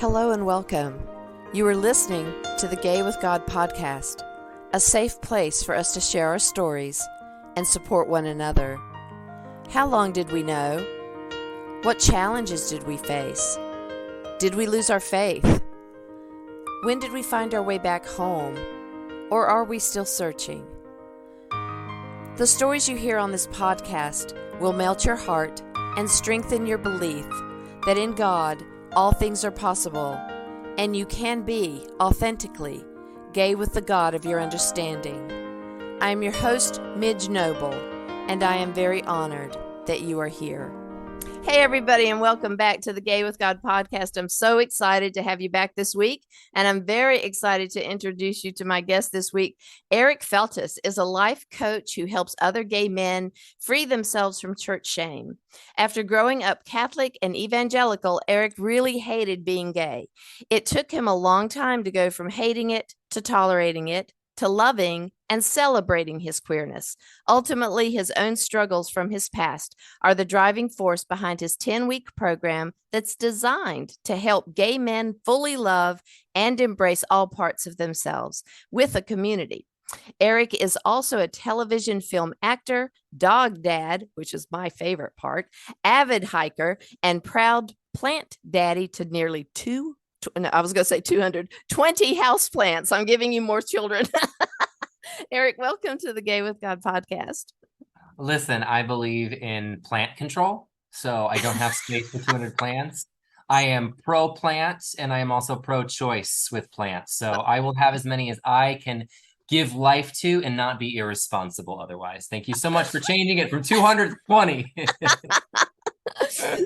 Hello and welcome. You are listening to the Gay with God podcast, a safe place for us to share our stories and support one another. How long did we know? What challenges did we face? Did we lose our faith? When did we find our way back home? Or are we still searching? The stories you hear on this podcast will melt your heart and strengthen your belief that in God, all things are possible, and you can be authentically gay with the God of your understanding. I am your host, Midge Noble, and I am very honored that you are here. Hey, everybody, and welcome back to the Gay with God podcast. I'm so excited to have you back this week, and I'm very excited to introduce you to my guest this week. Eric Feltus is a life coach who helps other gay men free themselves from church shame. After growing up Catholic and Evangelical, Eric really hated being gay. It took him a long time to go from hating it to tolerating it, to loving and celebrating his queerness. Ultimately, his own struggles from his past are the driving force behind his 10-week program that's designed to help gay men fully love and embrace all parts of themselves with a community. Eric is also a television film actor, dog dad, which is my favorite part, avid hiker, and proud plant daddy to nearly 220 houseplants. I'm giving you more children. Eric, welcome to the Gay with God podcast. Listen, I believe in plant control, so I don't have space for 200 plants. I am pro-plants, and I am also pro-choice with plants. So I will have as many as I can give life to and not be irresponsible otherwise. Thank you so much for changing it from 220.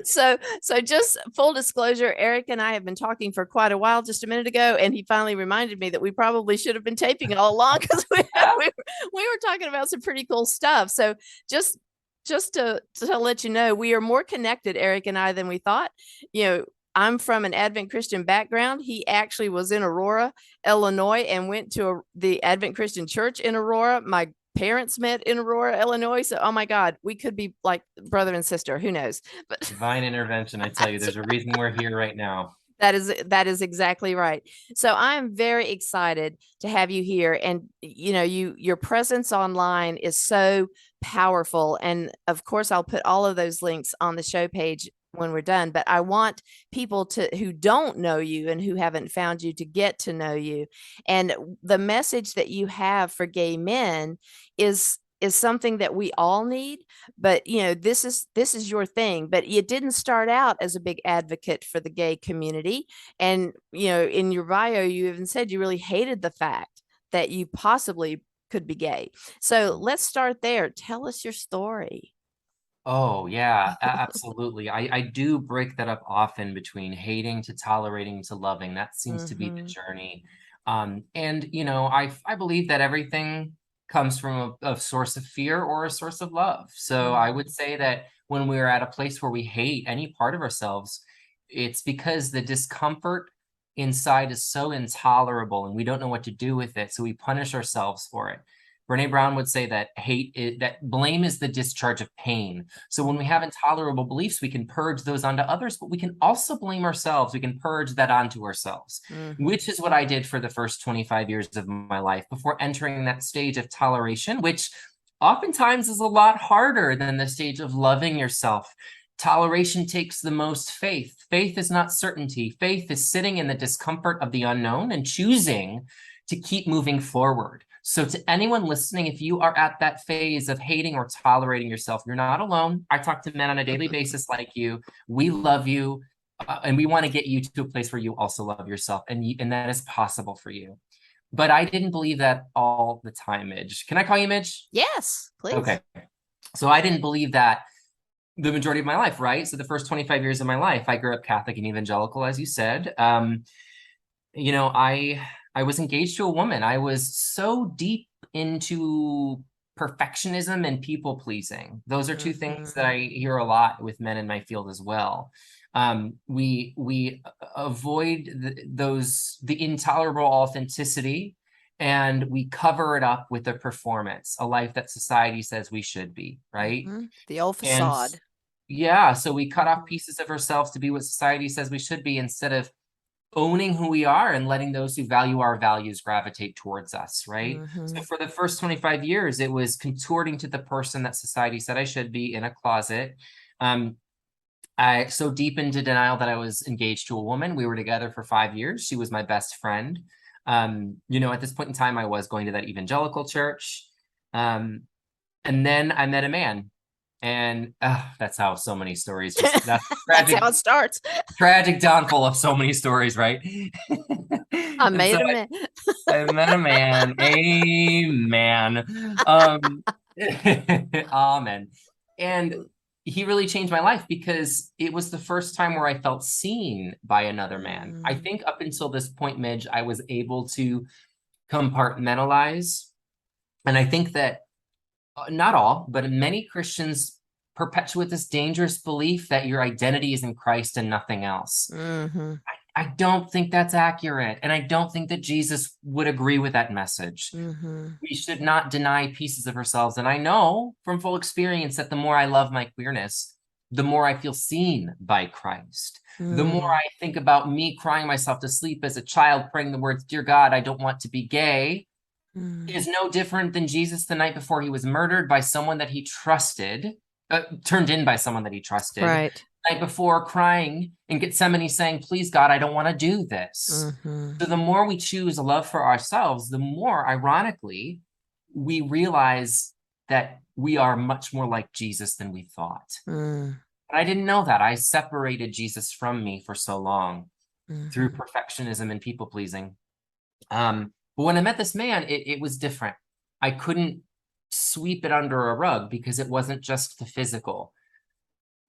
So just full disclosure, Eric and I have been talking for quite a while just a minute ago, and he finally reminded me that we probably should have been taping all along because we were talking about some pretty cool stuff. So just to let you know, we are more connected, Eric and I, than we thought. You know, I'm from an Advent Christian background. He actually was in Aurora, Illinois, and went to the Advent Christian Church in Aurora. My parents met in Aurora, Illinois. So, oh my God, we could be like brother and sister. Who knows? But Divine intervention, I tell you, there's a reason we're here right now. That is exactly right. So I'm very excited to have you here. And you know, your presence online is so powerful. And of course, I'll put all of those links on the show page when we're done. But I want people who don't know you and who haven't found you to get to know you. And the message that you have for gay men is something that we all need. But you know, this is your thing. But it didn't start out as a big advocate for the gay community. And you know, in your bio, you even said you really hated the fact that you possibly could be gay. So let's start there. Tell us your story. Oh, yeah, absolutely. I do break that up often between hating to tolerating to loving. That seems to be the journey. And, you know, I believe that everything comes from a source of fear or a source of love. So I would say that when we're at a place where we hate any part of ourselves, it's because the discomfort inside is so intolerable and we don't know what to do with it. So we punish ourselves for it. Brene Brown would say that that blame is the discharge of pain. So when we have intolerable beliefs, we can purge those onto others, but we can also blame ourselves. We can purge that onto ourselves, which is what I did for the first 25 years of my life before entering that stage of toleration, which oftentimes is a lot harder than the stage of loving yourself. Toleration takes the most faith. Faith is not certainty. Faith is sitting in the discomfort of the unknown and choosing to keep moving forward. So to anyone listening, if you are at that phase of hating or tolerating yourself, you're not alone. I talk to men on a daily basis like you. We love you, and we want to get you to a place where you also love yourself, and that is possible for you. But I didn't believe that all the time, Midge. Can I call you Midge? Yes, please. Okay. So I didn't believe that the majority of my life, right? So the first 25 years of my life, I grew up Catholic and Evangelical, as you said. You know, I was engaged to a woman. I was so deep into perfectionism and people pleasing. Those are two things that I hear a lot with men in my field as well. We avoid the intolerable authenticity, and we cover it up with a performance, a life that society says we should be, right? The old facade. Yeah, so we cut off pieces of ourselves to be what society says we should be instead of owning who we are and letting those who value our values gravitate towards us, right? So Mm-hmm. for the first 25 years, it was contorting to the person that society said I should be in a closet. I so deep into denial that I was engaged to a woman. We were together for 5 years. She was my best friend. At this point in time, I was going to that evangelical church. And then I met a man. And that's how so many stories that's That's tragic, how it starts. tragic downfall of so many stories, right? I And so made a man. I met a man. Amen. Amen. And he really changed my life because it was the first time where I felt seen by another man. I Mm, think up until this point, Midge, I was able to compartmentalize. And I think that not all, but many Christians perpetuate this dangerous belief that your identity is in Christ and nothing else. mm-hmm. I don't think that's accurate. And I don't think that Jesus would agree with that message. Mm-hmm. We should not deny pieces of ourselves. And I know from full experience that the more I love my queerness, the more I feel seen by Christ. The more Mm, I think about me crying myself to sleep as a child, praying the words, "Dear God, I don't want to be gay," mm. is no different than Jesus the night before he was murdered by someone that he trusted, turned in by someone that he trusted, Right. night before crying in Gethsemane saying, "Please, God, I don't want to do this." Mm-hmm. So the more we choose a love for ourselves, the more, ironically, we realize that we are much more like Jesus than we thought. Mm, But I didn't know that. I separated Jesus from me for so long through mm-hmm. perfectionism and people pleasing. But when I met this man, it was different. I couldn't sweep it under a rug because it wasn't just the physical.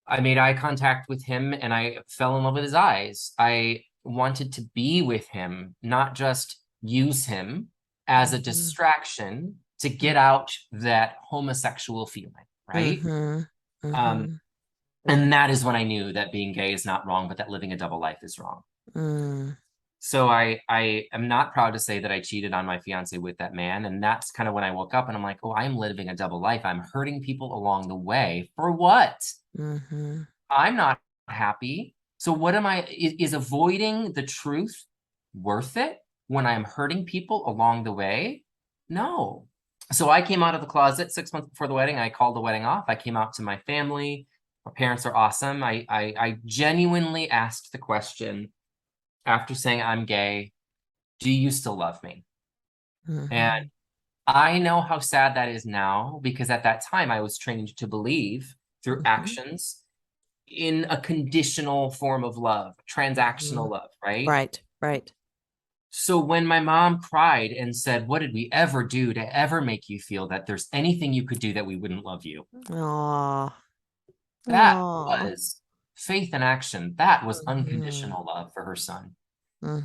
I made eye contact with him and I fell in love with his eyes. I wanted to be with him, not just use him as a Mm-hmm. distraction to get out that homosexual feeling, right? Mm-hmm. Um, Mm-hmm. and that is when I knew that being gay is not wrong, but that living a double life is wrong. Mm. So I am not proud to say that I cheated on my fiance with that man. And that's kind of when I woke up and I'm like, oh, I'm living a double life. I'm hurting people along the way. For what? Mm-hmm. I'm not happy. So what am I, is avoiding the truth worth it when I'm hurting people along the way? No. So I came out of the closet 6 months before the wedding. I called the wedding off. I came out to my family. My parents are awesome. I genuinely asked the question after saying I'm gay, do you still love me? And Mm-hmm. I know how sad that is now because at that time I was trained to believe through Mm-hmm. actions in a conditional form of love, Mm-hmm. transactional love, right? Right. Right. So when my mom cried and said, "What did we ever do to ever make you feel that there's anything you could do that we wouldn't love you?" Aw. That Aw. was faith in action. That was Mm-hmm. unconditional love for her son.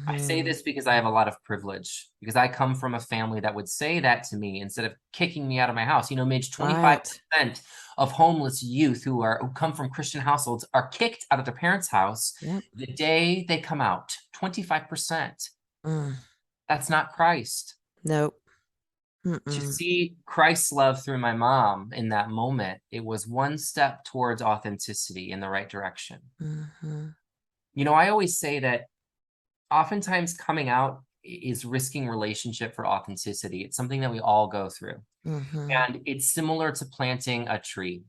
I say Mm-hmm. this because I have a lot of privilege, because I come from a family that would say that to me instead of kicking me out of my house. Midge, Right. 25% of homeless youth who come from Christian households are kicked out of their parents' house Yep. the day they come out. 25%. Mm. That's not Christ. Nope. To Mm-mm. see Christ's love through my mom in that moment, it was one step towards authenticity in the right direction. Mm-hmm. I always say that oftentimes coming out is risking relationship for authenticity. It's something that we all go through. Mm-hmm. And it's similar to planting a tree.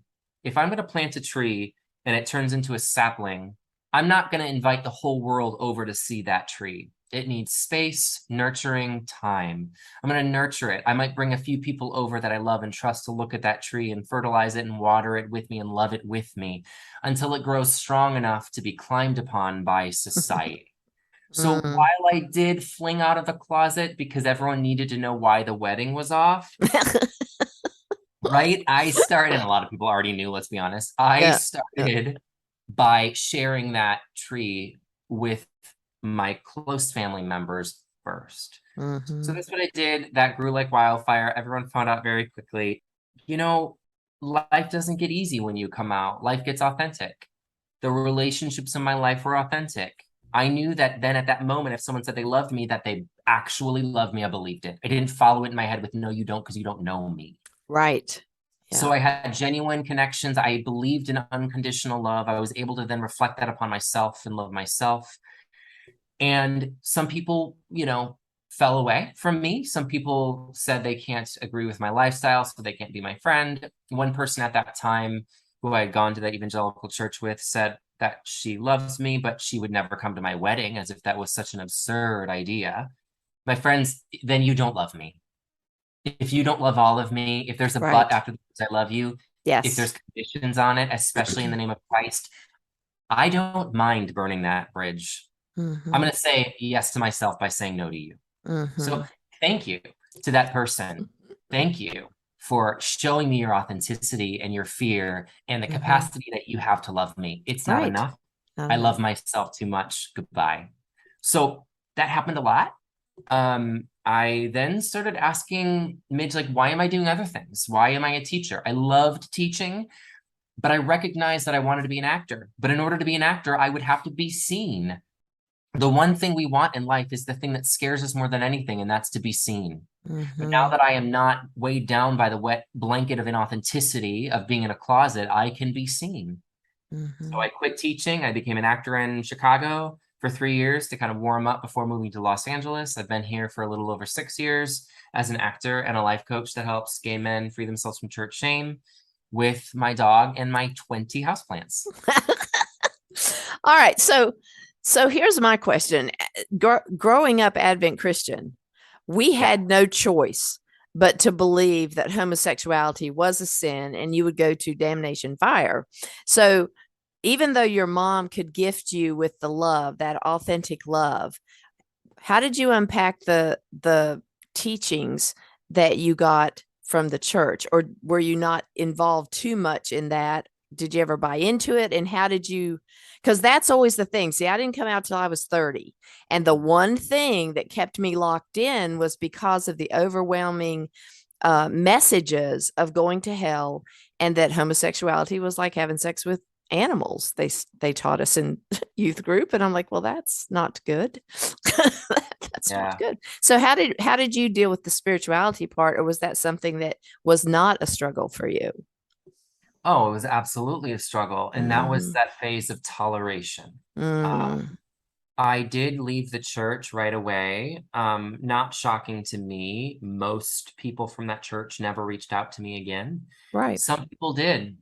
If I'm going to plant a tree and it turns into a sapling, I'm not going to invite the whole world over to see that tree. It needs space, nurturing, time. I'm going to nurture it. I might bring a few people over that I love and trust to look at that tree and fertilize it and water it with me and love it with me until it grows strong enough to be climbed upon by society. So Mm. while I did fling out of the closet because everyone needed to know why the wedding was off, right? I started, and a lot of people already knew, let's be honest. I Yeah. Yeah. started by sharing that tree with my close family members first. So Mm-hmm. that's what I did. That grew like wildfire. Everyone found out very quickly. You know, life doesn't get easy when you come out. Life gets authentic. The relationships in my life were authentic. I knew that then at that moment, if someone said they loved me, that they actually loved me, I believed it. I didn't follow it in my head with, no, you don't, because you don't know me. Right. So Yeah. I had genuine connections. I believed in unconditional love. I was able to then reflect that upon myself and love myself. And some people, fell away from me. Some people said they can't agree with my lifestyle, so they can't be my friend. One person at that time who I had gone to the evangelical church with said that she loves me, but she would never come to my wedding, as if that was such an absurd idea. My friends, then you don't love me. If you don't love all of me, if there's a but Right. after the words I love you, if Yes. there's conditions on it, especially in the name of Christ, I don't mind burning that bridge. I'm Mm-hmm. going to say yes to myself by saying no to you. Mm-hmm. So thank you to that person. Thank you for showing me your authenticity and your fear and the Mm-hmm. capacity that you have to love me. It's not Right. enough. Not I enough. love myself too much. Goodbye. So that happened a lot. I then started asking Midge, like, why am I doing other things? Why am I a teacher? I loved teaching, but I recognized that I wanted to be an actor. But in order to be an actor, I would have to be seen. The one thing we want in life is the thing that scares us more than anything, and that's to be seen. But now Mm-hmm. that I am not weighed down by the wet blanket of inauthenticity of being in a closet, I can be seen. So Mm-hmm. I quit teaching. I became an actor in Chicago for 3 years to kind of warm up before moving to Los Angeles. I've been here for a little over 6 years as an actor and a life coach that helps gay men free themselves from church shame with my dog and my 20 houseplants. All right. So here's my question. Growing up Advent Christian, we Yeah. had no choice but to believe that homosexuality was a sin and you would go to damnation fire. So even though your mom could gift you with the love, that authentic love, how did you unpack the teachings that you got from the church, or were you not involved too much in that? Did you ever buy into it, and how did you, because that's always the thing. See, I didn't come out till I was 30, and the one thing that kept me locked in was because of the overwhelming messages of going to hell, and that homosexuality was like having sex with animals. They taught us in youth group, and I'm like, well, that's not good. That's not Yeah. good. So how did you deal with the spirituality part, or was that something that was not a struggle for you? Oh, it was absolutely a struggle. And that was Mm-hmm. that phase of toleration. Mm, I did leave the church right away. Not shocking to me. Most people from that church never reached out to me again. right. Some people did.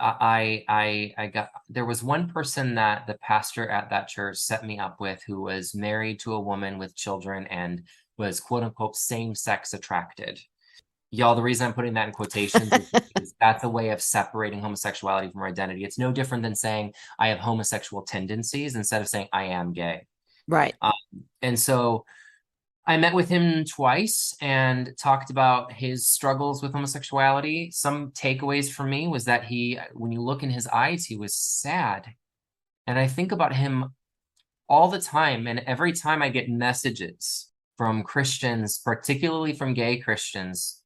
I got, there was one person that the pastor at that church set me up with who was married to a woman with children and was quote unquote same-sex attracted. Y'all, the reason I'm putting that in quotations is because that's a way of separating homosexuality from our identity. It's no different than saying I have homosexual tendencies instead of saying I am gay. Right. Um, and so I met with him twice and talked about his struggles with homosexuality. Some takeaways for me was that when you look in his eyes, he was sad. And I think about him all the time. And every time I get messages from Christians, particularly from gay Christians,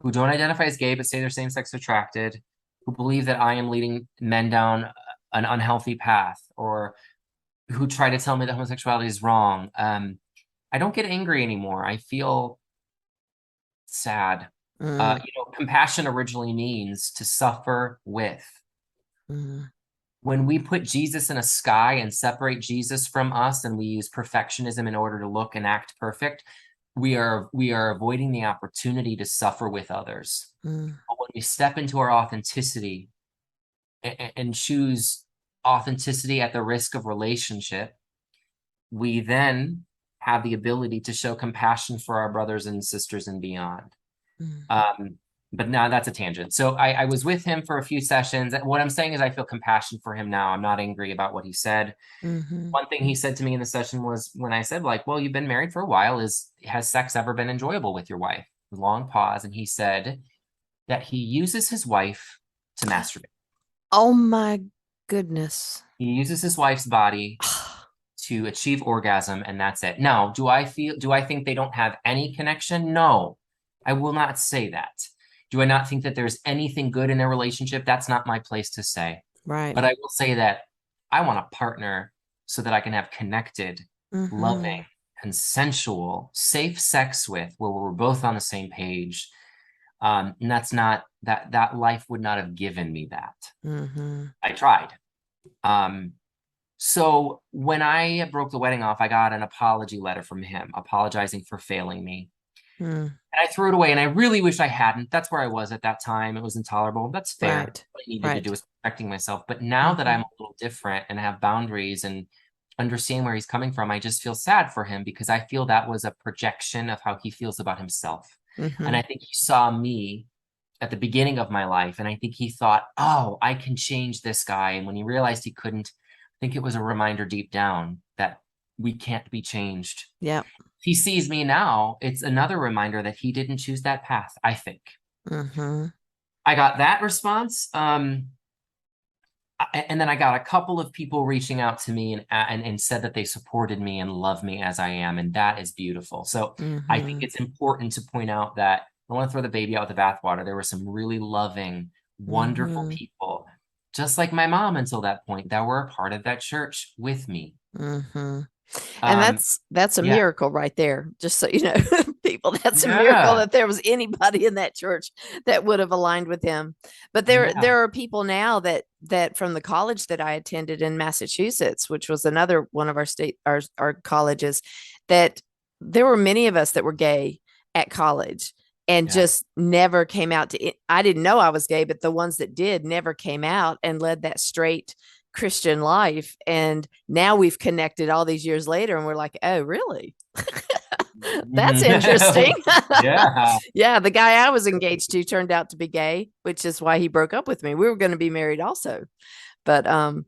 who don't identify as gay but say they're same-sex attracted, who believe that I am leading men down an unhealthy path, or who try to tell me that homosexuality is wrong. I don't get angry anymore. I feel sad. Mm, Compassion originally means to suffer with. mm, When we put Jesus in a sky and separate Jesus from us, and we use perfectionism in order to look and act perfect, we are avoiding the opportunity to suffer with others. mm, But when we step into our authenticity and choose authenticity at the risk of relationship, we then have the ability to show compassion for our brothers and sisters and beyond. mm, Um, but now that's a tangent. So I was with him for a few sessions. What I'm saying is I feel compassion for him now. I'm not angry about what he said. mhm. One thing he said to me in the session was when I said, like, well, you've been married for a while, has sex ever been enjoyable with your wife? Long pause. And he said that he uses his wife to masturbate. Oh my goodness. He uses his wife's body to achieve orgasm, and that's it. Now, do I think they don't have any connection? No, I will not say that. Do I not think that there's anything good in their relationship? That's not my place to say. Right. But I will say that I want a partner so that I can have connected, loving, Mm-hmm. consensual, safe sex with, where we're both on the same page. And that's not that life would not have given me that. Mm-hmm. I tried. Um, So when I broke the wedding off, I got an apology letter from him apologizing for failing me. Mm, And I threw it away, and I really wish I hadn't. That's where I was at that time. It was intolerable. That's fair. right. What I needed to do Right. was protecting myself. But now that I'm Mm-hmm. a little different and have boundaries and understand where he's coming from, I just feel sad for him because I feel that was a projection of how he feels about himself. And Mm-hmm. I think he saw me at the beginning of my life, and I think he thought, oh, I can change this guy. And when he realized he couldn't, I think it was a reminder deep down that we can't be changed. Yeah. He sees me now, it's another reminder that he didn't choose that path, I think. Mm-hmm. I got that response. And then I got a couple of people reaching out to me and said that they supported me and love me as I am. And that is beautiful. So I think Mm-hmm. it's important to point out that I don't want to throw the baby out with the bathwater. There were some really loving, wonderful Mm-hmm. people, just like my mom until that point, that were a part of that church with me. Mm-hmm. And Um, that's a yeah, miracle right there. Just so you know, people, that's a miracle yeah, that there was anybody in that church that would have aligned with him. But yeah, there are people now that from the college that I attended in Massachusetts, which was another one of our colleges, that there were many of us that were gay at college and yeah. just never came out to it. I didn't know I was gay, but the ones that did never came out and led that straight Christian life. And now we've connected all these years later and we're like, oh, really? That's interesting. Yeah. Yeah, the guy I was engaged to turned out to be gay, which is why he broke up with me. We were going to be married also. But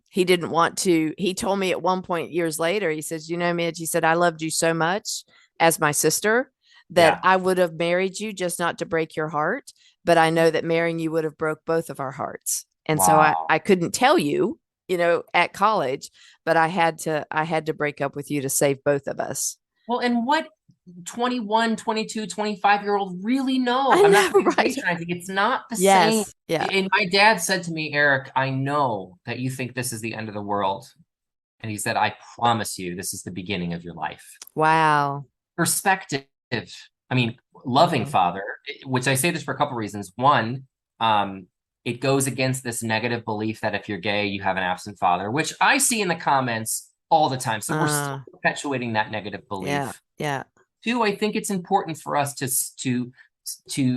he didn't want to. He told me at one point years later, he says, you know, Midge, he said, I loved you so much as my sister that Yeah. I would have married you just not to break your heart. But I know that marrying you would have broke both of our hearts. And so Wow. I couldn't tell you, you know, at college, but I had to break up with you to save both of us. Well, and what 21, 22, 25-year-old really know? I I'm not know, trying to right? patronize. It's not the same. Yes. Yeah. And my dad said to me, Eric, I know that you think this is the end of the world. And he said, I promise you, this is the beginning of your life. Wow. Perspective. I mean, loving Mhm. father, which I say this for a couple reasons. One, it goes against this negative belief that if you're gay, you have an absent father, which I see in the comments all the time. So we're still Uh, perpetuating that negative yeah. belief. Yeah. Two, I think it's important for us to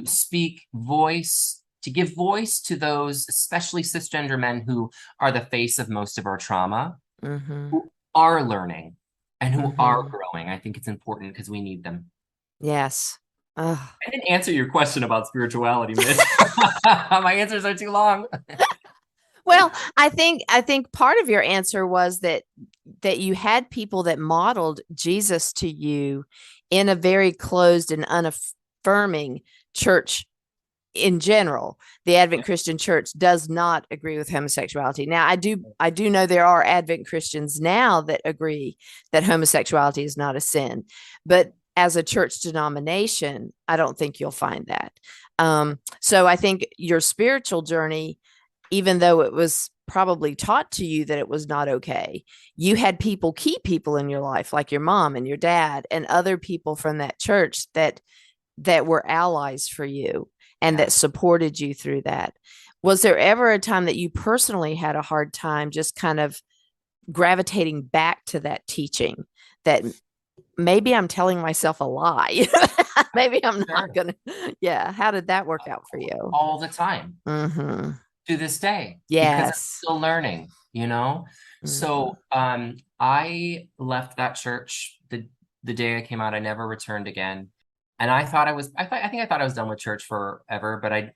speak voice, to give voice to those, especially cisgender men who are the face of most of our trauma, Mm-hmm. who are learning and who are Mm-hmm. growing. I think it's important because we need them. Yes. Oh. I didn't answer your question about spirituality, Mitch. My answers are too long. Well, I think part of your answer was that you had people that modeled Jesus to you in a very closed and unaffirming church in general. The Advent Christian Church does not agree with homosexuality. Now, I do know there are Advent Christians now that agree that homosexuality is not a sin, but as a church denomination, I don't think you'll find that. So I think your spiritual journey, even though it was probably taught to you that it was not okay, you had key people in your life, like your mom and your dad and other people from that church that were allies for you and Yeah. that supported you through that. Was there ever a time that you personally had a hard time just kind of gravitating back to that teaching, that maybe I'm telling myself a lie? Maybe I'm not Sure. going to. Yeah. How did that work out for you? All the time Mm-hmm. to this day because I'm Yes. still learning, you know? Mm-hmm. So I left that church the day I came out. I never returned again. And I think I thought I was done with church forever, but I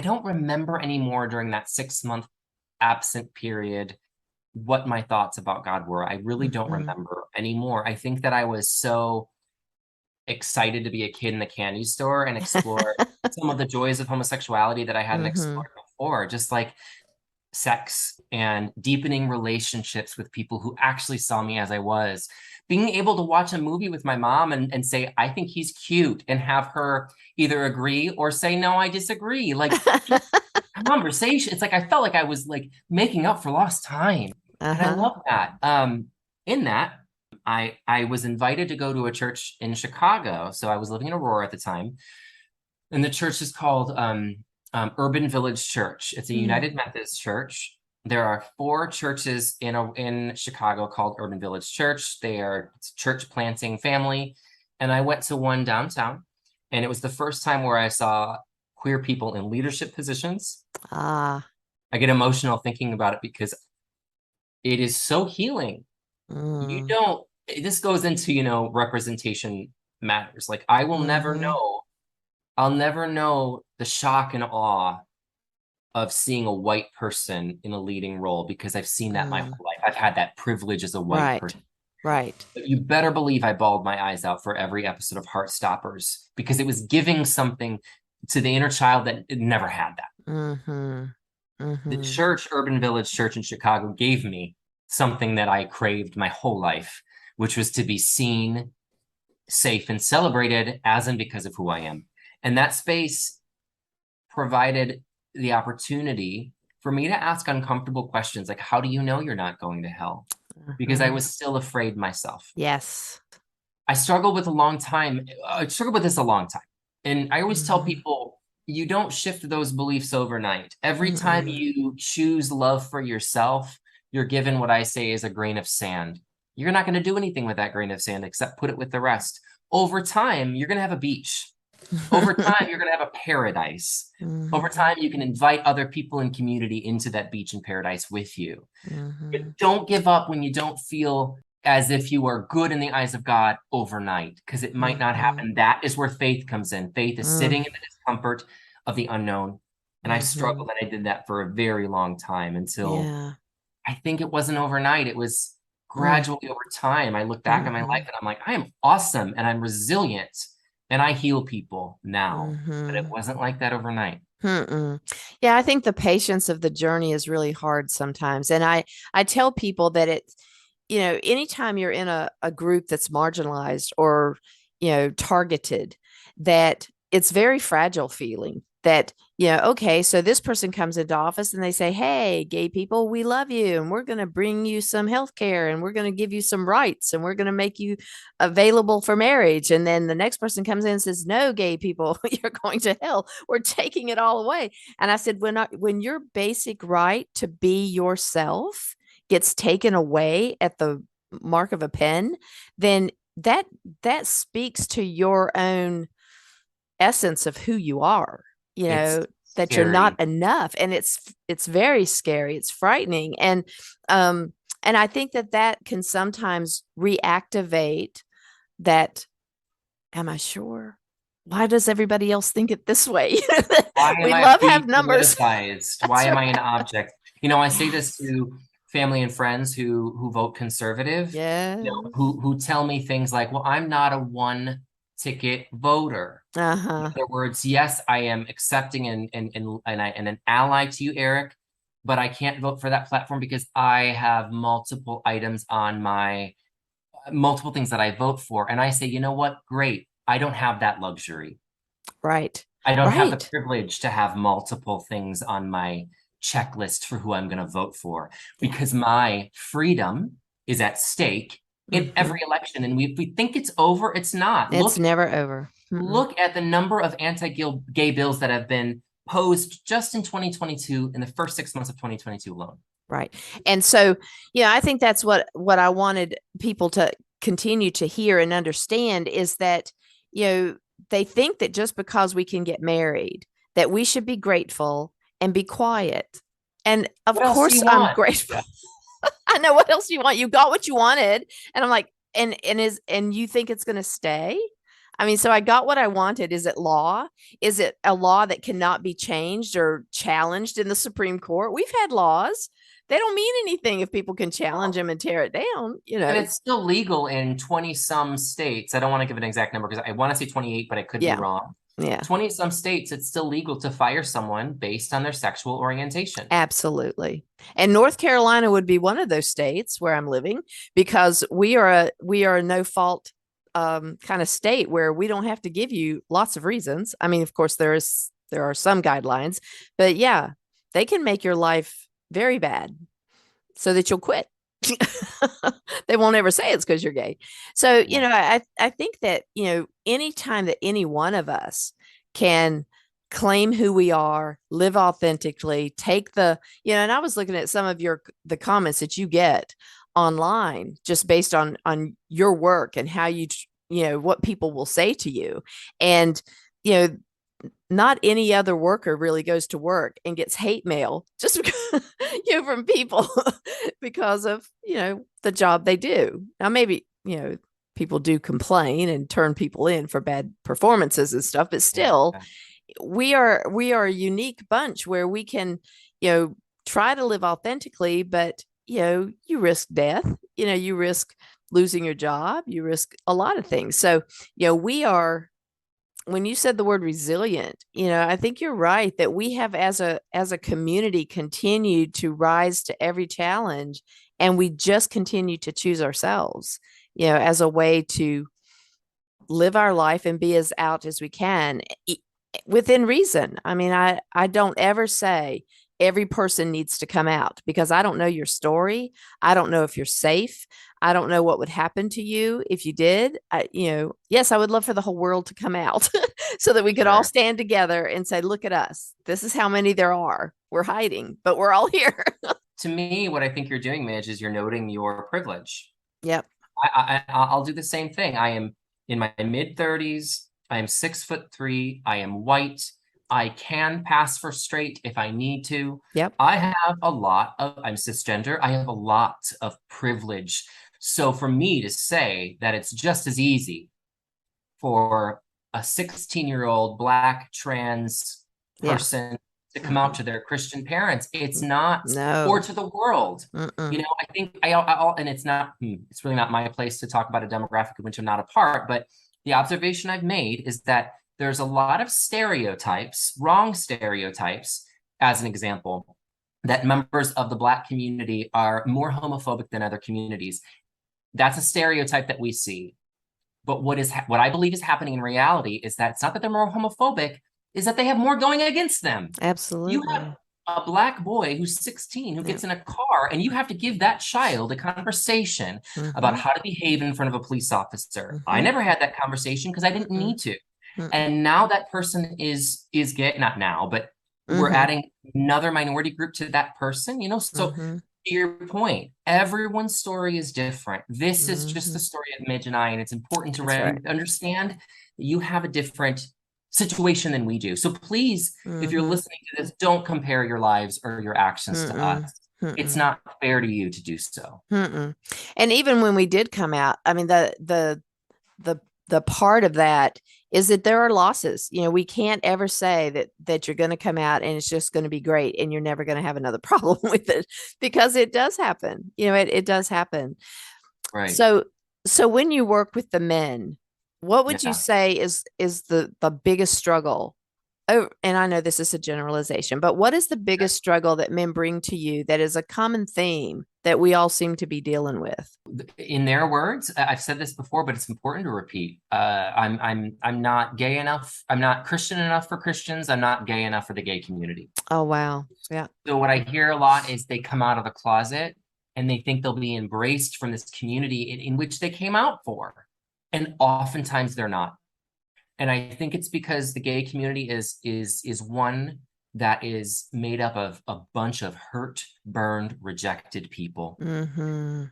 don't remember anymore during that 6 month absent period what my thoughts about God were. I really don't Mm-hmm. remember anymore. I think that I was so excited to be a kid in the candy store and explore some of the joys of homosexuality that I hadn't Mm-hmm. explored before, just like sex and deepening relationships with people who actually saw me as I was. Being able to watch a movie with my mom and say, I think he's cute, and have her either agree or say, no, I disagree. Like just conversation. It's like I felt like I was like making up for lost time. And I Uh-huh. love that. In that, I was invited to go to a church in Chicago. So I was living in Aurora at the time. And the church is called Urban Village Church. It's a Mm. United Methodist church. There are 4 churches in Chicago called Urban Village Church. They are church planting family. And I went to one downtown, and it was the first time where I saw queer people in leadership positions. Ah. I get emotional thinking about it because it is so healing. You Mm. don't, this goes into, representation matters. Like I will never Mm-hmm. know, I'll never know the shock and awe of seeing a white person in a leading role because I've seen that my Mm. whole life. I've had that privilege as a white Right. person. Right. But you better believe I bawled my eyes out for every episode of Heartstoppers because it was giving something to the inner child that it never had that. Mm-hmm. The Mm-hmm. church, Urban Village Church in Chicago, gave me something that I craved my whole life, which was to be seen, safe, and celebrated as and because of who I am. And that space provided the opportunity for me to ask uncomfortable questions like, how do you know you're not going to hell? Because I Mm-hmm. was still afraid myself. Yes. I struggled with a long time. I struggled with this a long time. And I always tell Mm-hmm. people, you don't shift those beliefs overnight. Every time Mm-mm. you choose love for yourself, you're given what I say is a grain of sand. You're not going to do anything with that grain of sand except put it with the rest. Over time, you're going to have a beach. Over time, you're going to have a paradise. Over Mm-hmm. time, you can invite other people in community into that beach and paradise with you. Mm-hmm. But don't give up when you don't feel as if you are good in the eyes of God overnight, because it might not Mm-hmm. happen. That is where faith comes in. Faith is Mm-hmm. sitting in the discomfort of the unknown. And I Mm-hmm. struggled and I did that for a very long time until Yeah. I think it wasn't overnight. It was Mm. gradually over time. I look back at my Mm-hmm. life and I'm like, I am awesome and I'm resilient and I heal people now. But it Mm-hmm. wasn't like that overnight. Mm-mm. Yeah, I think the patience of the journey is really hard sometimes. And I tell people that anytime you're in a group that's marginalized or, targeted, that it's very fragile feeling that, okay, so this person comes into office and they say, hey, gay people, we love you and we're going to bring you some health care and we're going to give you some rights and we're going to make you available for marriage. And then the next person comes in and says, no, gay people, you're going to hell. We're taking it all away. And I said, when your basic right to be yourself gets taken away at the mark of a pen, then that speaks to your own essence of who you are, It's that you're scary. not enough. And it's very scary. It's frightening. Um and I think that can sometimes reactivate that. Am I sure? Why does everybody else think it this way? Why am We I love have being numbers. politicized? Why That's am right. I an object? I say this to family and friends who vote conservative, Yes. who tell me things like, "Well, I'm not a one ticket voter." In Uh-huh. other words, yes, I am accepting and an ally to you, Eric, but I can't vote for that platform because I have multiple things that I vote for. And I say, you know what? Great. I don't have that luxury. Right. I don't have the Right. privilege to have multiple things on my checklist for who I'm going to vote for Yeah. because my freedom is at stake in Hmm. every election. And if we think it's over, it's not. It's never over. Mm-mm. Look at the number of anti-gay bills that have been posed just in 2022, in the first 6 months of 2022 alone. Right. And so, I think that's what I wanted people to continue to hear and understand is that, they think that just because we can get married, that we should be grateful and be quiet. And of What else do course you I'm want? grateful. I know, what else do you want? You got what you wanted. And I'm like, and you think it's going to stay? I mean, so I got what I wanted. Is it law? Is it a law that cannot be changed or challenged in the Supreme Court? We've had laws. They don't mean anything if people can challenge them and tear it down. And it's still legal in 20 some states. I don't want to give an exact number because I want to say 28, but I could be Yeah. wrong. Yeah. 20 some states, it's still legal to fire someone based on their sexual orientation. Absolutely. And North Carolina would be one of those states where I'm living because we are a no fault kind of state where we don't have to give you lots of reasons. I mean, of course there are some guidelines, but yeah, they can make your life very bad so that you'll quit. They won't ever say it's because you're gay. So, Yeah. I think that, anytime that any one of us can claim who we are, live authentically, take the, and I was looking at some of the comments that you get online just based on your work and how what people will say to you. And, not any other worker really goes to work and gets hate mail just because, from people because of, the job they do. Now, maybe, people do complain and turn people in for bad performances and stuff, but still, we are a unique bunch where we can, try to live authentically, but, you risk death, you risk losing your job, you risk a lot of things. So, we are, when you said the word resilient, I think you're right that we have as a community continued to rise to every challenge, and we just continue to choose ourselves, as a way to live our life and be as out as we can within reason. I mean, I don't ever say every person needs to come out, because I don't know your story. I don't know if you're safe. I don't know what would happen to you if you did. Yes, I would love for the whole world to come out so that we could all stand together and say, look at us. This is how many there are. We're hiding, but we're all here. To me, what I think you're doing, Midge, is you're noting your privilege. Yep. I'll do the same thing. I am in my mid-30s. I am 6'3". I am white. I can pass for straight if I need to. Yep. I'm cisgender. I have a lot of privilege. So for me to say that it's just as easy for a 16-year-old Black trans person to come out to their Christian parents, it's not, or to the world. I think and it's not, it's really not my place to talk about a demographic of which I'm not a part, but the observation I've made is that there's a lot of stereotypes, wrong stereotypes, as an example, that members of the Black community are more homophobic than other communities. That's a stereotype that we see. But what I believe is happening in reality is that it's not that they're more homophobic, is that they have more going against them. Absolutely. You have a Black boy who's 16 who gets in a car, and you have to give that child a conversation about how to behave in front of a police officer. I never had that conversation because I didn't need to. And now that person is gay, not now, but we're adding another minority group to that person, so to your point, everyone's story is different. This is just the story of Midge and I, and it's important to understand that you have a different situation than we do. So please, if you're listening to this, don't compare your lives or your actions to us. It's not fair to you to do so. And even when we did come out, I mean, the part of that is that there are losses. We can't ever say that you're going to come out and it's just going to be great and you're never going to have another problem with it, because it does happen. It does happen. Right. So when you work with the men, what would you say is the biggest struggle? Oh, and I know this is a generalization, but what is the biggest struggle that men bring to you that is a common theme that we all seem to be dealing with? In their words, I've said this before, but it's important to repeat. I'm not gay enough. I'm not Christian enough for Christians. I'm not gay enough for the gay community. Oh, wow. Yeah. So what I hear a lot is they come out of the closet and they think they'll be embraced from this community in which they came out for. And oftentimes they're not. And I think it's because the gay community is one that is made up of a bunch of hurt, burned, rejected people.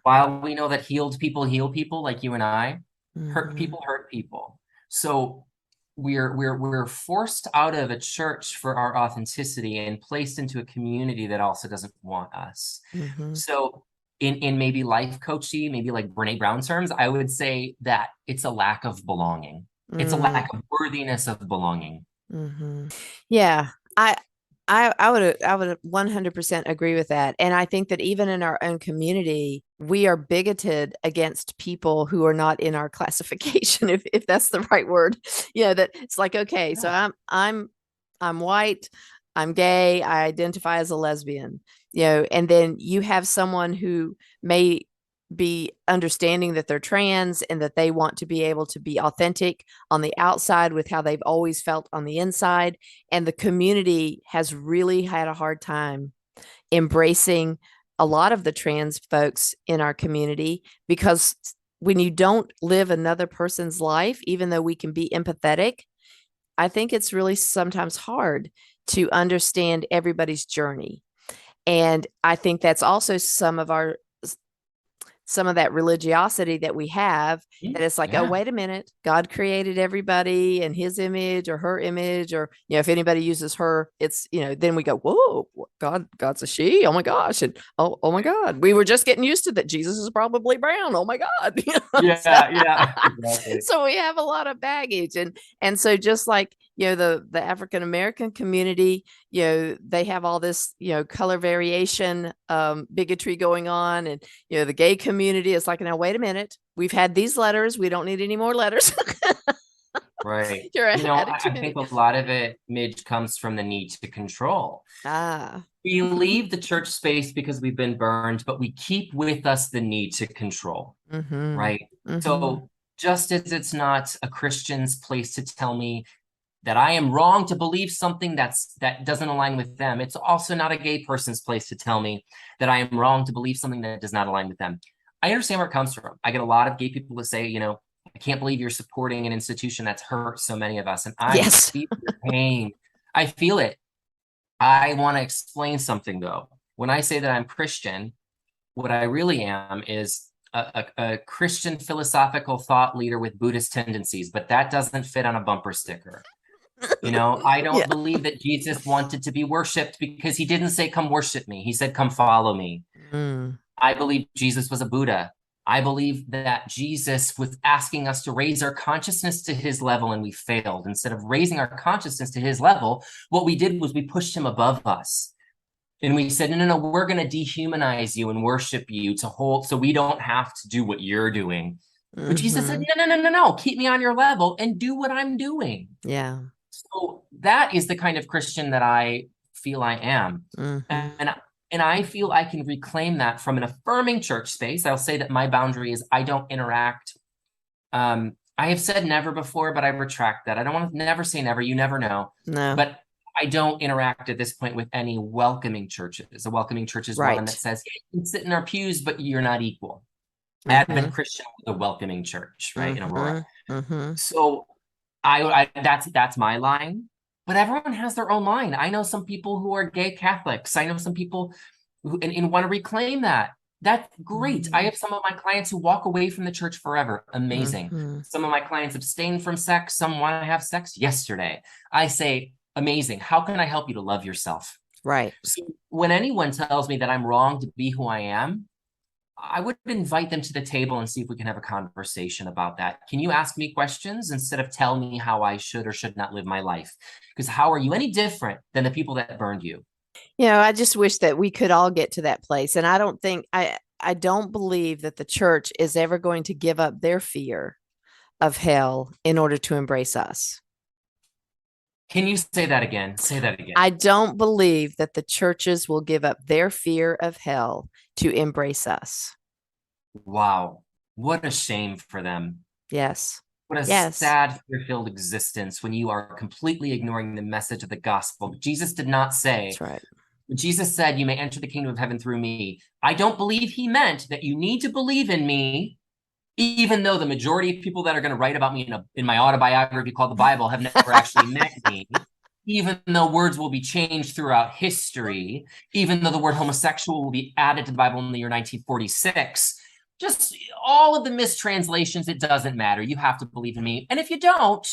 While we know that healed people heal people, like you and I, hurt people hurt people. So we're forced out of a church for our authenticity and placed into a community that also doesn't want us. So in maybe life coachy, maybe like Brene Brown terms, I would say that it's a lack of belonging. It's a lack of worthiness of belonging. Yeah, I would 100% agree with that. And I think that even in our own community, we are bigoted against people who are not in our classification, if that's the right word. That it's like, okay, so I'm white, I'm gay, I identify as a lesbian, and then you have someone who may be understanding that they're trans and that they want to be able to be authentic on the outside with how they've always felt on the inside. And the community has really had a hard time embracing a lot of the trans folks in our community, because when you don't live another person's life, even though we can be empathetic, I think it's really sometimes hard to understand everybody's journey. And I think that's also some of that religiosity that we have, that it's like, oh, Yeah. wait a minute, God created everybody in his image or her image, or, if anybody uses her, it's, then we go, whoa, God's a she. Oh my gosh. And oh my God, we were just getting used to that. Jesus is probably brown. Oh my God. Yeah, exactly. So we have a lot of baggage. And so just like, the African American community, they have all this, color variation, bigotry going on. And, the gay community is like, now, wait a minute. We've had these letters. We don't need any more letters. Right. You're I think a lot of it, Midge, comes from the need to control. We leave the church space because we've been burned, but we keep with us the need to control. Right. So just as it's not a Christian's place to tell me that I am wrong to believe something that doesn't align with them, it's also not a gay person's place to tell me that I am wrong to believe something that does not align with them. I understand where it comes from. I get a lot of gay people to say, I can't believe you're supporting an institution that's hurt so many of us. And I feel your pain. I feel it. I want to explain something, though. When I say that I'm Christian, what I really am is a Christian philosophical thought leader with Buddhist tendencies, but that doesn't fit on a bumper sticker. I don't believe that Jesus wanted to be worshipped, because he didn't say, come worship me. He said, come follow me. I believe Jesus was a Buddha. I believe that Jesus was asking us to raise our consciousness to his level, and we failed. Instead of raising our consciousness to his level, what we did was we pushed him above us. And we said, no, we're going to dehumanize you and worship you so we don't have to do what you're doing. But Jesus said, no, keep me on your level and do what I'm doing. Yeah. So that is the kind of Christian that I feel I am. And I feel I can reclaim that from an affirming church space. I'll say that my boundary is I don't interact. I have said never before, but I retract that. I don't want to never say never. You never know. No. But I don't interact at this point with any welcoming churches. A welcoming church is one that says, hey, you can sit in our pews, but you're not equal. Advent Christian with a welcoming church, right? In Aurora. So that's my line. But everyone has their own line. I know some people who are gay Catholics. I know some people who and want to reclaim that. That's great. I have some of my clients who walk away from the church forever. Amazing. Some of my clients abstain from sex. Some want to have sex yesterday. I say, amazing. How can I help you to love yourself? Right. So when anyone tells me that I'm wrong to be who I am, I would invite them to the table and see if we can have a conversation about that. Can you ask me questions instead of tell me how I should or should not live my life? Because how are you any different than the people that burned you? I just wish that we could all get to that place. And I don't believe that the church is ever going to give up their fear of hell in order to embrace us. Can you say that again? Say that again. I don't believe that the churches will give up their fear of hell to embrace us. Wow. What a shame for them. Yes. What a sad, fear-filled existence when you are completely ignoring the message of the gospel. Jesus did not say, that's right. Jesus said, you may enter the kingdom of heaven through me. I don't believe he meant that you need to believe in me, even though the majority of people that are going to write about me in my autobiography called the Bible have never actually met me, even though words will be changed throughout history, even though the word homosexual will be added to the Bible in the year 1946, just all of the mistranslations, it doesn't matter. You have to believe in me. And if you don't,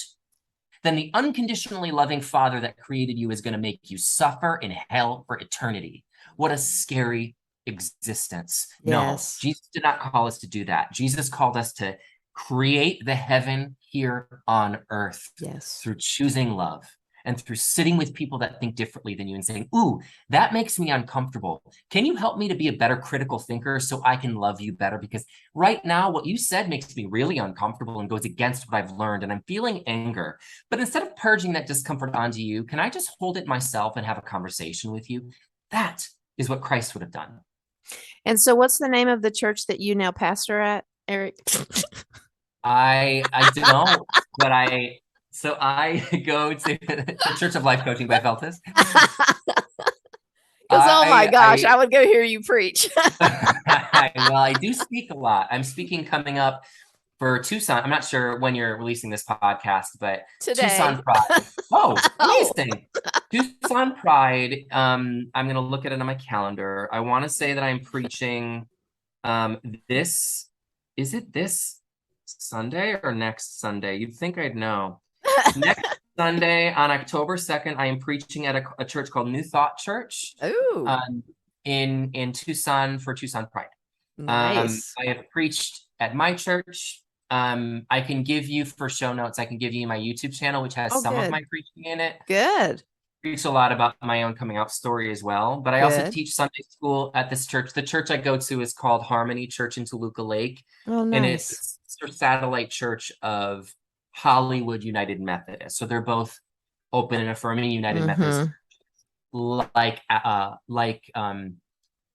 then the unconditionally loving Father that created you is going to make you suffer in hell for eternity. What a scary existence. Yes. No, Jesus did not call us to do that. Jesus called us to create the heaven here on earth through choosing love and through sitting with people that think differently than you and saying, ooh, that makes me uncomfortable. Can you help me to be a better critical thinker so I can love you better? Because right now, what you said makes me really uncomfortable and goes against what I've learned, and I'm feeling anger. But instead of purging that discomfort onto you, can I just hold it myself and have a conversation with you? That is what Christ would have done. And so what's the name of the church that you now pastor at, Eric? I don't, but I go to the Church of Life Coaching by Feltus. Oh my gosh, I would go hear you preach. Well, I do speak a lot. I'm speaking coming up for Tucson. I'm not sure when you're releasing this podcast, but Today. Tucson Pride. Oh, Oh. amazing. Tucson Pride. I'm gonna look at it on my calendar. I want to say that I'm preaching this, is it this Sunday or next Sunday? You'd think I'd know. Next Sunday on October 2nd, I am preaching at a church called New Thought Church Ooh, in Tucson for Tucson Pride. nice. I have preached at my church. I can give you, for show notes, I can give you my YouTube channel, which has Oh, some of good. my preaching in it. Good. Preach a lot about my own coming out story as well. But I also Good. teach Sunday school at this church. The church I go to is called Harmony Church in Toluca Lake, Oh, and nice. it's a satellite church of Hollywood United Methodist. So they're both open and affirming United Methodist, Mm-hmm. like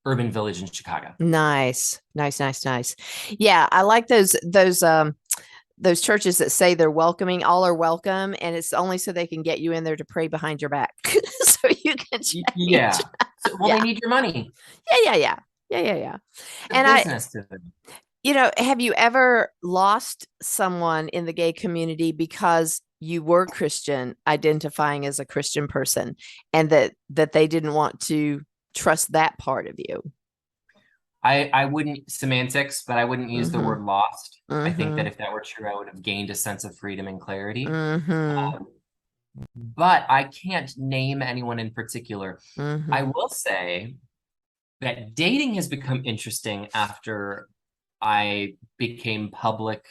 Urban Village in Chicago. Nice. Nice, nice, nice. Yeah, I like those churches that say they're welcoming, all are welcome, and it's only so they can get you in there to pray behind your back so you can change. Yeah. So, well, Yeah. they need your money. Yeah. The And business to them. have you ever lost someone in the gay community because you were Christian, identifying as a Christian person, and that they didn't want to trust that part of you? I wouldn't semantics, but I wouldn't use the Mm-hmm. word lost. I think Mm-hmm. that if that were true, I would have gained a sense of freedom and clarity. Mm-hmm. Um, but I can't name anyone in particular. I Mm-hmm. will say that dating has become interesting after I became public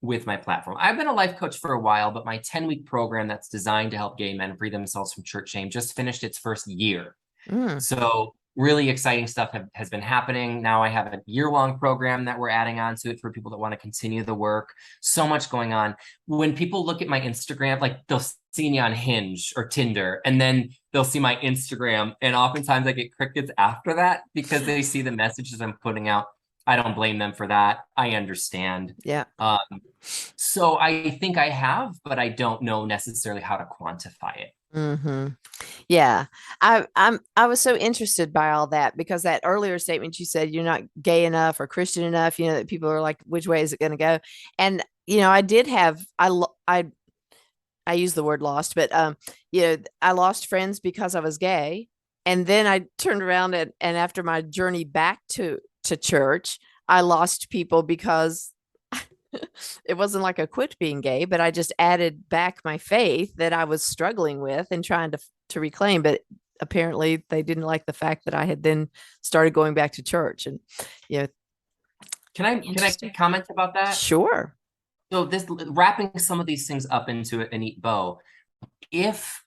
with my platform. I've been a life coach for a while, but my 10-week program that's designed to help gay men free themselves from church shame just finished its first year. Mm. So really exciting stuff has been happening. Now I have a year-long program that we're adding on to it for people that want to continue the work. So much going on. When people look at my Instagram, like they'll see me on Hinge or Tinder, and then they'll see my Instagram. And oftentimes I get crickets after that because they see the messages I'm putting out. I don't blame them for that. I understand. Yeah. Um, so I think I have, but I don't know necessarily how to quantify it. Mm-hmm. Yeah. I was so interested by all that because that earlier statement you said you're not gay enough or Christian enough, that people are like, which way is it going to go? And I did have I use the word lost, but I lost friends because I was gay. And then I turned around and after my journey back to church, I lost people because it wasn't like I quit being gay, but I just added back my faith that I was struggling with and trying to reclaim. But apparently they didn't like the fact that I had then started going back to church. And Can I comment about that? Sure. So this wrapping some of these things up into a neat bow. If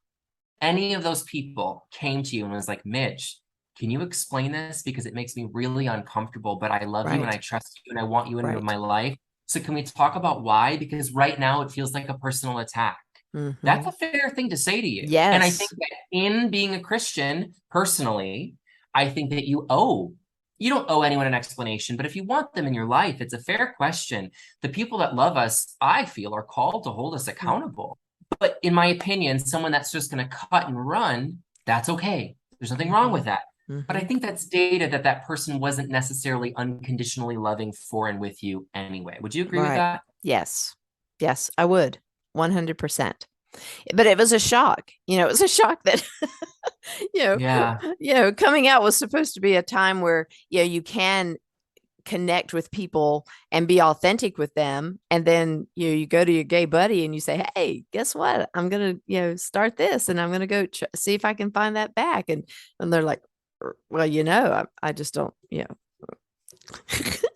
any of those people came to you and was like, Mitch, can you explain this? Because it makes me really uncomfortable, but I love you and I trust you and I want you into my life. So can we talk about why? Because right now it feels like a personal attack. Mm-hmm. That's a fair thing to say to you. Yes. And I think that in being a Christian, personally, I think that you don't owe anyone an explanation, but if you want them in your life, it's a fair question. The people that love us, I feel, are called to hold us accountable. But in my opinion, someone that's just going to cut and run, that's okay. There's nothing wrong with that. But I think that's data that person wasn't necessarily unconditionally loving for and with you anyway. Would you agree with that? Yes. Yes, I would. 100%. But it was a shock. It was a shock that, coming out was supposed to be a time where, you can connect with people and be authentic with them. And then, you go to your gay buddy and you say, hey, guess what? I'm going to, start this and I'm going to go see if I can find that back. And they're like, well, I just don't,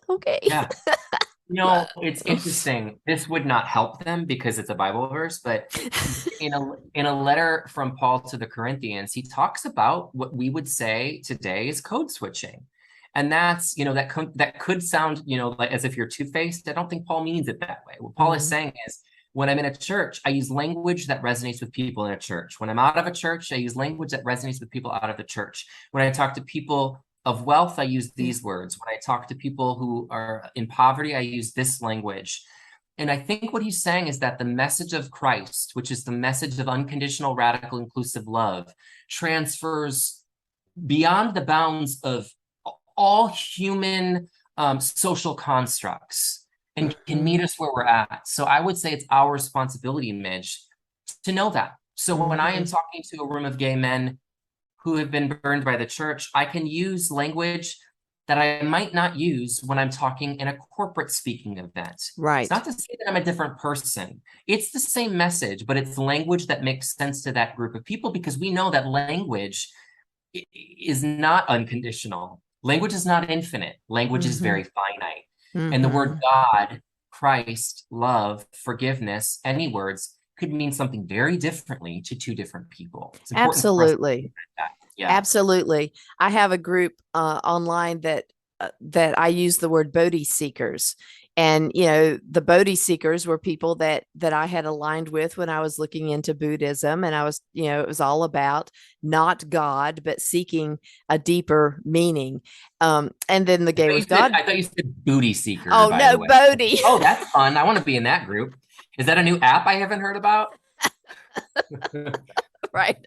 okay. Yeah. It's interesting. This would not help them because it's a Bible verse, but in a letter from Paul to the Corinthians, he talks about what we would say today is code switching. And that's, that could sound, like as if you're two-faced. I don't think Paul means it that way. What Paul is saying is, when I'm in a church, I use language that resonates with people in a church. When I'm out of a church, I use language that resonates with people out of the church. When I talk to people of wealth, I use these words. When I talk to people who are in poverty, I use this language. And I think what he's saying is that the message of Christ, which is the message of unconditional, radical, inclusive love, transfers beyond the bounds of all human social constructs and can meet us where we're at. So I would say it's our responsibility, Midge, to know that. So when I am talking to a room of gay men who have been burned by the church, I can use language that I might not use when I'm talking in a corporate speaking event. It's Right. not to say that I'm a different person. It's the same message, but it's language that makes sense to that group of people, because we know that language is not unconditional. Language is not infinite. Language is very finite. And the word God, Christ, love, forgiveness, any words could mean something very differently to two different people. It's important for us to Absolutely. that. Yeah. Absolutely. I have a group online that I use the word Bodhi seekers. And the Bodhi seekers were people that I had aligned with when I was looking into Buddhism, and I was, it was all about not God, but seeking a deeper meaning. And then the Gay with God. I thought you said booty seeker, Oh by the no, way. Bodhi. Oh, that's fun. I want to be in that group. Is that a new app I haven't heard about? Right.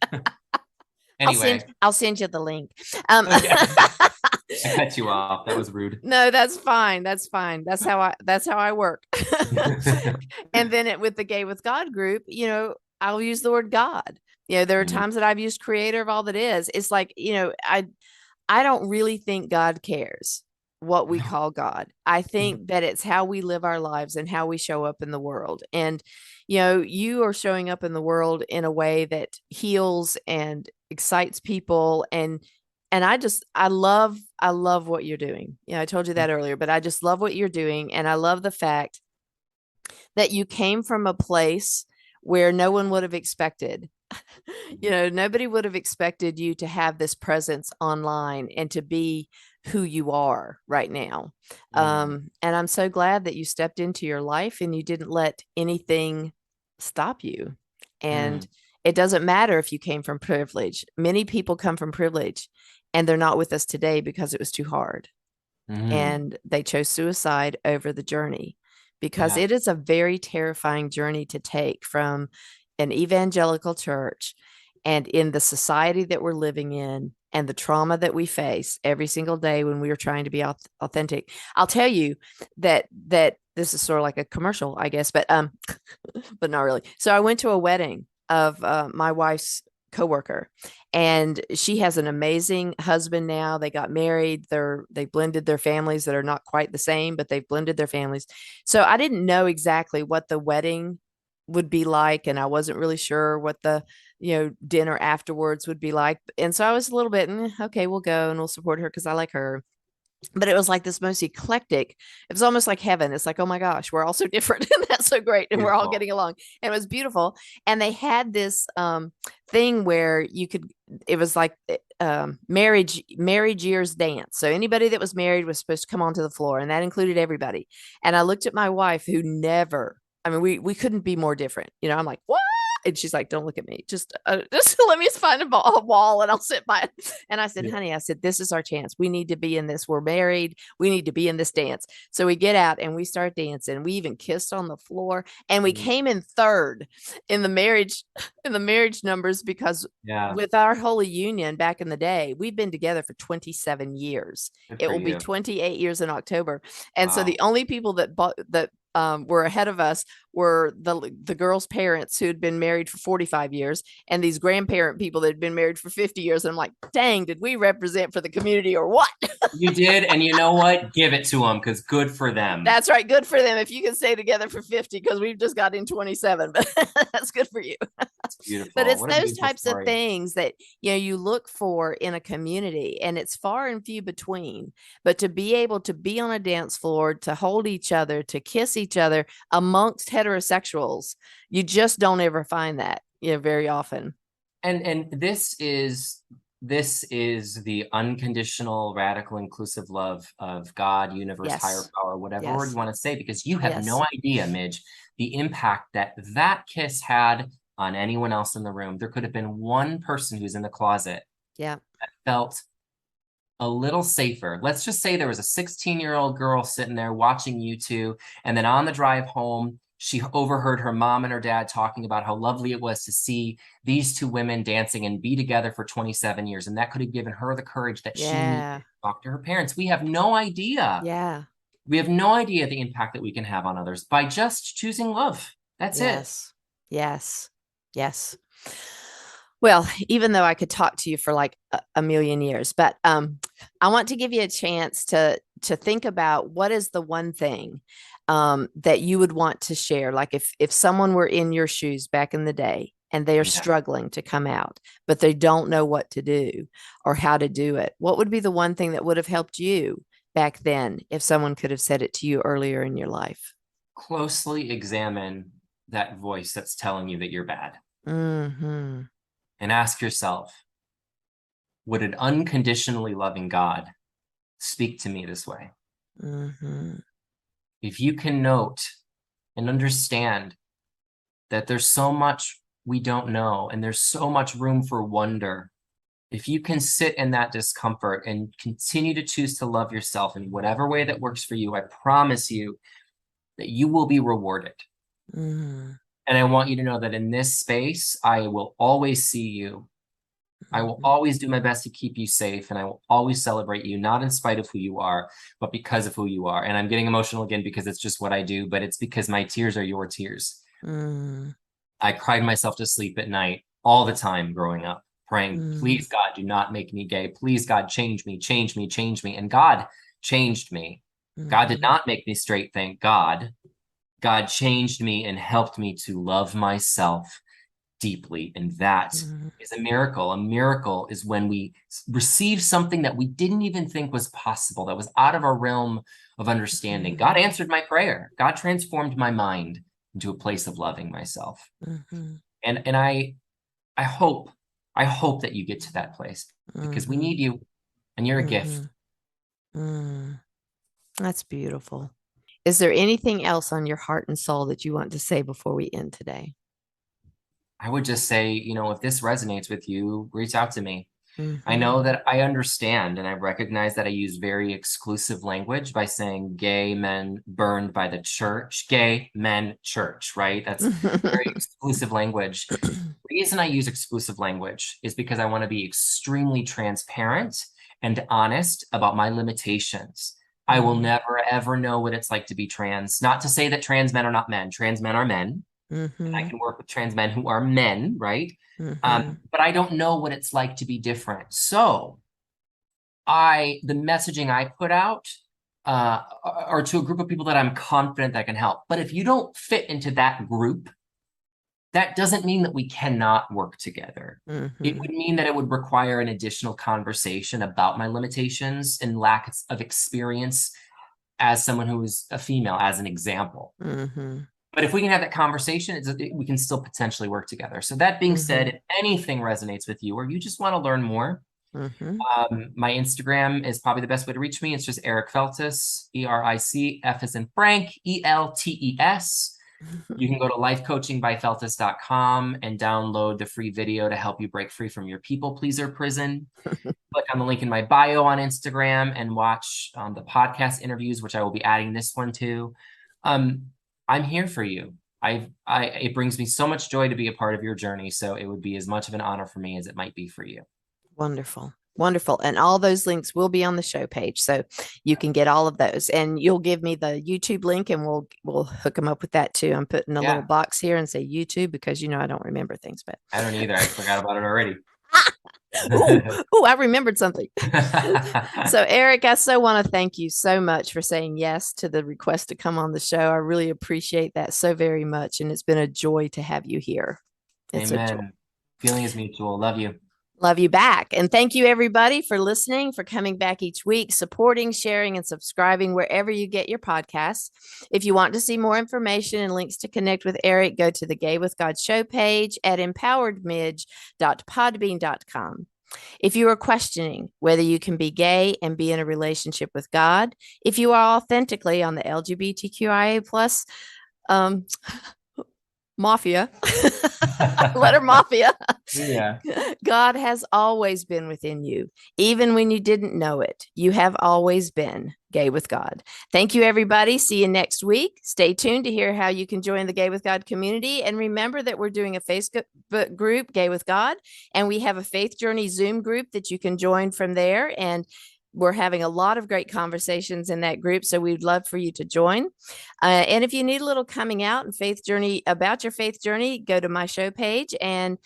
Anyway. I'll send you the link. Okay. I cut you off. That was rude. No, that's fine. That's fine. That's how I work. And then with the Gay with God group, I'll use the word God. There are times that I've used creator of all that is. It's like, I don't really think God cares what we call God. I think that it's how we live our lives and how we show up in the world. And, you are showing up in the world in a way that heals and excites people. And I love what you're doing. I told you that earlier, but I just love what you're doing. And I love the fact that you came from a place where no one would have expected. Nobody would have expected you to have this presence online and to be who you are right now. And I'm so glad that you stepped into your life and you didn't let anything stop you. And it doesn't matter if you came from privilege. Many people come from privilege and they're not with us today because it was too hard. And they chose suicide over the journey, because it is a very terrifying journey to take from an evangelical church and in the society that we're living in and the trauma that we face every single day when we are trying to be authentic. I'll tell you that this is sort of like a commercial, I guess, but but not really. So I went to a wedding of my wife's coworker, and she has an amazing husband now. They got married. They blended their families that are not quite the same, but they've blended their families. So I didn't know exactly what the wedding would be like, and I wasn't really sure what the dinner afterwards would be like. And so I was a little bit okay, we'll go and we'll support her because I like her. But it was like this most eclectic. It was almost like heaven. It's like, oh my gosh, we're all so different, and that's so great, and we're all getting along, and it was beautiful. And they had this thing where you could. It was like marriage years dance. So anybody that was married was supposed to come onto the floor, and that included everybody. And I looked at my wife, who never. I mean, we couldn't be more different. I'm like, what? And she's like, don't look at me. Just let me find a wall and I'll sit by it. And I said, honey, this is our chance. We need to be in this. We're married. We need to be in this dance. So we get out and we start dancing. We even kissed on the floor, and we came in third in the marriage numbers, because with our holy union back in the day, we've been together for 27 years. It will be 28 years in October. And so the only people that were ahead of us were the girls' parents who had been married for 45 years, and these grandparent people that had been married for 50 years. And I'm like, dang, did we represent for the community or what? You did. And you know what? Give it to them, because good for them. That's right. Good for them. If you can stay together for 50, because we've just got in 27, but that's good for you. That's beautiful. But it's those types of things that, you look for in a community, and it's far and few between. But to be able to be on a dance floor, to hold each other, to kiss each other amongst heterosexuals, you just don't ever find that, very often. And this is the unconditional, radical, inclusive love of God, universe, higher power, whatever word you want to say, because you have no idea, Midge, the impact that kiss had on anyone else in the room. There could have been one person who's in the closet that felt a little safer. Let's just say there was a 16-year-old girl sitting there watching you two, and then on the drive home, she overheard her mom and her dad talking about how lovely it was to see these two women dancing and be together for 27 years. And that could have given her the courage that she needed to talk to her parents. We have no idea. Yeah. We have no idea the impact that we can have on others by just choosing love. That's it. Yes. Yes. Well, even though I could talk to you for like a million years, but I want to give you a chance to think about what is the one thing that you would want to share. Like if someone were in your shoes back in the day and they are struggling to come out, but they don't know what to do or how to do it, what would be the one thing that would have helped you back then if someone could have said it to you earlier in your life? Closely examine that voice that's telling you that you're bad. Mm-hmm. And ask yourself, would an unconditionally loving God speak to me this way? Mm-hmm. If you can note and understand that there's so much we don't know and there's so much room for wonder, if you can sit in that discomfort and continue to choose to love yourself in whatever way that works for you, I promise you that you will be rewarded. Mm-hmm. And I want you to know that in this space, I will always see you. I will always do my best to keep you safe, and I will always celebrate you, not in spite of who you are, but because of who you are. And I'm getting emotional again because it's just what I do, but it's because my tears are your tears. Mm. I cried myself to sleep at night all the time growing up, praying, please, Mm. God, do not make me gay. Please, God, change me, change me, change me. And God changed me. God did not make me straight, thank God. God changed me and helped me to love myself deeply. And that is a miracle. A miracle is when we receive something that we didn't even think was possible, that was out of our realm of understanding. God answered my prayer. God transformed my mind into a place of loving myself. And I hope that you get to that place because we need you and you're a gift. That's beautiful. Is there anything else on your heart and soul that you want to say before we end today? I would just say, if this resonates with you, reach out to me. I know that I understand and I recognize that I use very exclusive language by saying gay men burned by the church, gay men church, right? That's very exclusive language. The reason I use exclusive language is because I want to be extremely transparent and honest about my limitations. I will never, ever know what it's like to be trans. Not to say that trans men are not men. Trans men are men. And I can work with trans men who are men, right? But I don't know what it's like to be different. So the messaging I put out are to a group of people that I'm confident that can help. But if you don't fit into that group, that doesn't mean that we cannot work together. It would mean that it would require an additional conversation about my limitations and lack of experience as someone who is a female, as an example. But if we can have that conversation, we can still potentially work together. So that being said, if anything resonates with you or you just want to learn more, my Instagram is probably the best way to reach me. It's just Eric Feltes, ERIC, F as in Frank, ELTES. You can go to lifecoachingbyfeltes.com and download the free video to help you break free from your people pleaser prison. Click on the link in my bio on Instagram and watch the podcast interviews, which I will be adding this one to. I'm here for you. It brings me so much joy to be a part of your journey. So it would be as much of an honor for me as it might be for you. Wonderful. Wonderful. And all those links will be on the show page. So you can get all of those, and you'll give me the YouTube link and we'll hook them up with that too. I'm putting a little box here and say YouTube because, I don't remember things, but I don't either. I forgot about it already. Oh, I remembered something. So Eric, I so want to thank you so much for saying yes to the request to come on the show. I really appreciate that so very much. And it's been a joy to have you here. It's Amen. Feeling is mutual. Love you. Love you back. And thank you everybody for listening, for coming back each week, supporting, sharing, and subscribing wherever you get your podcasts. If you want to see more information and links to connect with Eric, go to the Gay with God show page at empoweredmidge.podbean.com. If you are questioning whether you can be gay and be in a relationship with God, if you are authentically on the LGBTQIA plus mafia, letter mafia. Yeah. God has always been within you. Even when you didn't know it, you have always been gay with God. Thank you, everybody. See you next week. Stay tuned to hear how you can join the Gay with God community. And remember that we're doing a Facebook group, Gay with God, and we have a Faith Journey Zoom group that you can join from there. And we're having a lot of great conversations in that group, so we'd love for you to join. And if you need a little coming out and faith journey about your faith journey, go to my show page and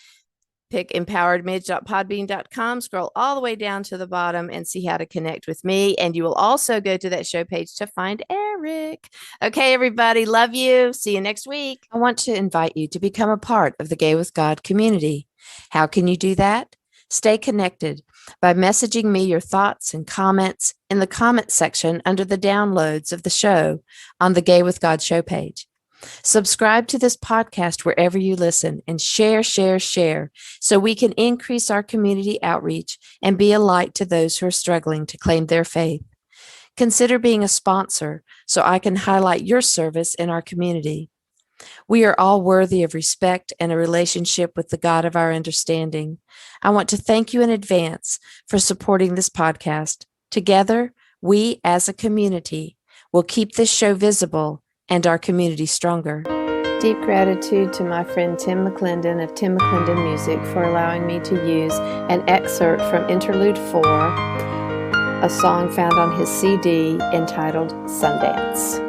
pick empoweredmidge.podbean.com, scroll all the way down to the bottom and see how to connect with me. And you will also go to that show page to find Eric. Okay, everybody, love you. See you next week. I want to invite you to become a part of the Gay with God community. How can you do that? Stay connected by messaging me your thoughts and comments in the comment section under the downloads of the show on the Gay with God show page. Subscribe to this podcast wherever you listen and share so we can increase our community outreach and be a light to those who are struggling to claim their faith. Consider being a sponsor so I can highlight your service in our community. We are all worthy of respect and a relationship with the God of our understanding. I want to thank you in advance for supporting this podcast. Together, we as a community will keep this show visible and our community stronger. Deep gratitude to my friend Tim McClendon of Tim McClendon Music for allowing me to use an excerpt from Interlude 4, a song found on his CD entitled Sundance.